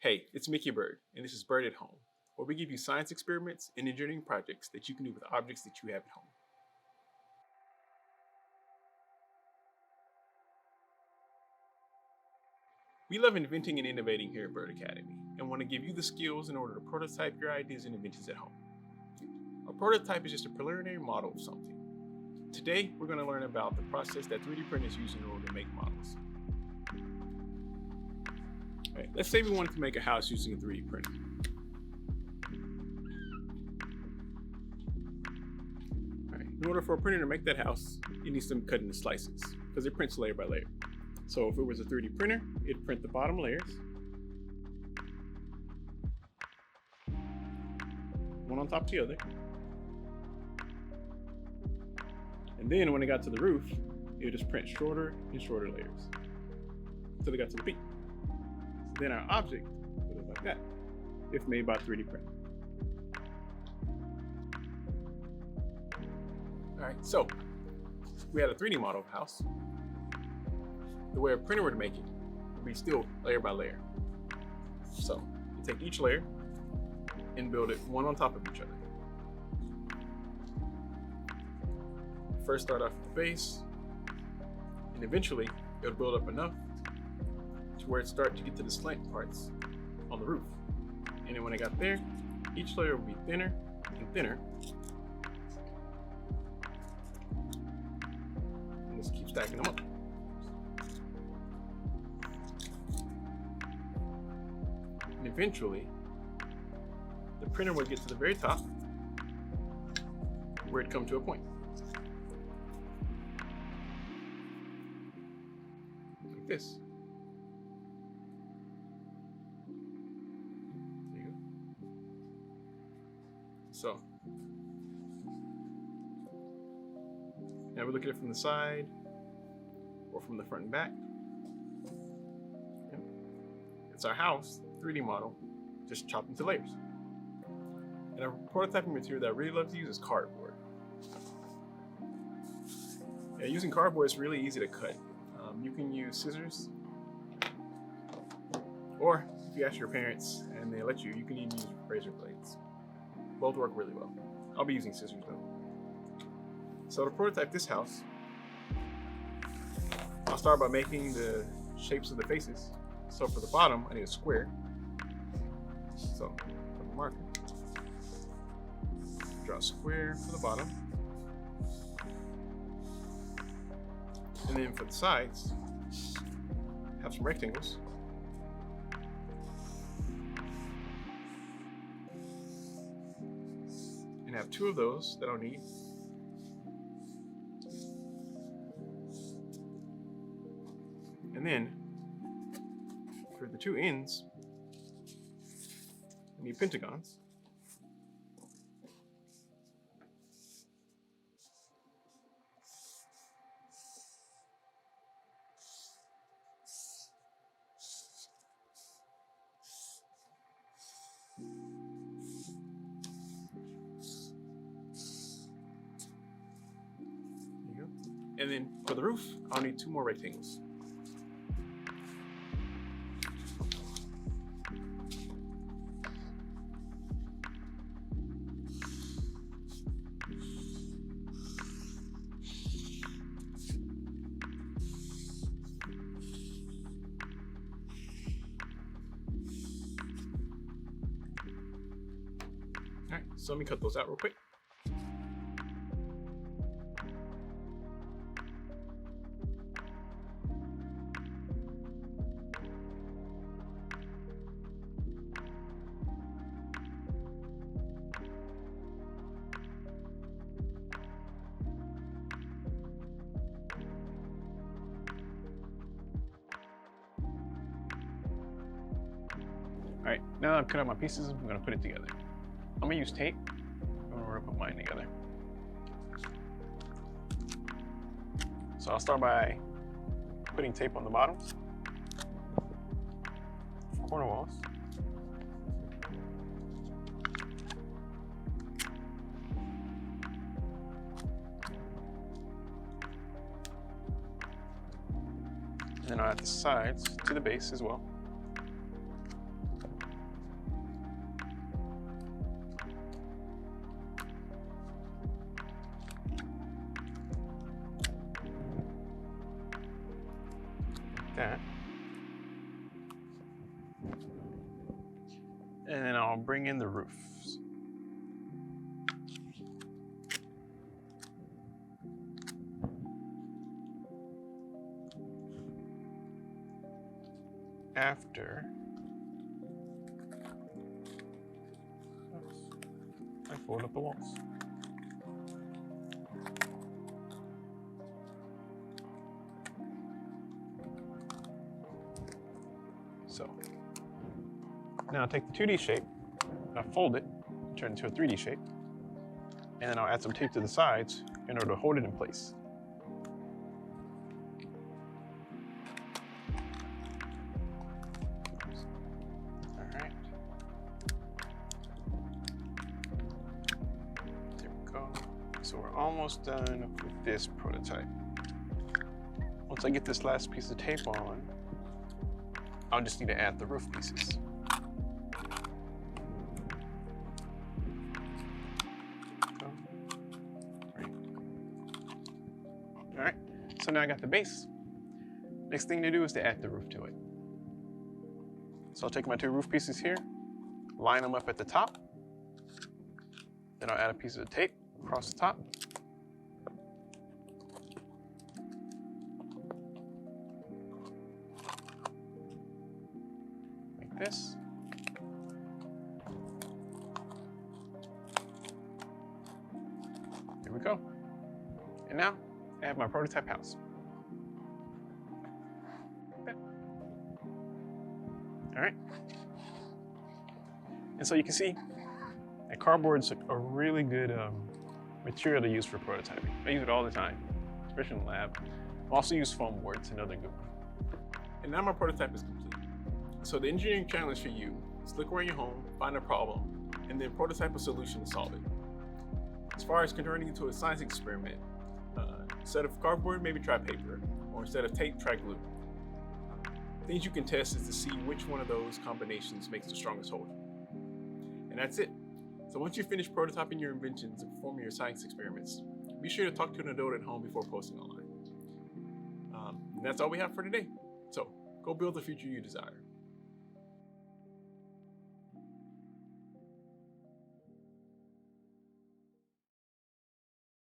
Hey, it's Mickey Byrd, and this is Byrd at Home, where we give you science experiments and engineering projects that you can do with objects that you have at home. We love inventing and innovating here at Byrd Academy, and want to give you the skills in order to prototype your ideas and inventions at home. A prototype is just a preliminary model of something. Today, we're going to learn about the process that 3D printers use in order to make models. All right, let's say we wanted to make a house using a 3D printer. All right, in order for a printer to make that house, it needs to be cut into slices because it prints layer by layer. So if it was a 3D printer, it'd print the bottom layers, one on top of the other. And then when it got to the roof, it would just print shorter and shorter layers until it got to the peak. So then our object would look like that if made by 3D printer. All right, so we had a 3D model of a house. The way a printer would make it would be still layer by layer. So you take each layer and build it one on top of each other. First start off with the base, and eventually it'll build up enough to where it starts to get to the slant parts on the roof. And then when it got there, each layer will be thinner and thinner. And just keep stacking them up. And eventually, the printer would get to the very top where it comes to a point. Like this. There you go. So, now we look at it from the side or from the front and back. It's our house 3D model, just chopped into layers. And a prototyping material that I really love to use is cardboard. Yeah, using cardboard is really easy to cut. You can use scissors, or if you ask your parents and they let you, you can even use razor blades. Both work really well. I'll be using scissors though. So to prototype this house, I'll start by making the shapes of the faces. So for the bottom, I need a square. So put a marker. Draw a square for the bottom. And then for the sides, have some rectangles. And have two of those that I'll need. And then for the two ends, I need pentagons. There you go. And then for the roof, I'll need two more rectangles. All right, so let me cut those out real quick. All right, now that I've cut out my pieces, I'm gonna put it together. I'm gonna use tape in order to put mine together. So I'll start by putting tape on the bottom, corner walls. And then I'll add the sides to the base as well. And then I'll bring in the roofs. After I fold up the walls. So now I'll take the 2D shape, I'll fold it, turn it into a 3D shape, and then I'll add some tape to the sides in order to hold it in place. All right. There we go. So we're almost done with this prototype. Once I get this last piece of tape on, I'll just need to add the roof pieces. All right, so now I got the base. Next thing to do is to add the roof to it. So I'll take my 2 roof pieces here, line them up at the top. Then I'll add a piece of tape across the top. Like this. There we go. And now I have my prototype house. All right. And so you can see that cardboard's a really good material to use for prototyping. I use it all the time, especially in the lab. I also use foam board, it's another good one. And now my prototype is complete. So the engineering challenge for you is look around your home, find a problem, and then prototype a solution to solve it. As far as converting it into a science experiment, instead of cardboard, maybe try paper, or instead of tape, try glue. Things you can test is to see which one of those combinations makes the strongest hold. And that's it. So once you finish prototyping your inventions and performing your science experiments, be sure to talk to an adult at home before posting online. And that's all we have for today. So go build the future you desire.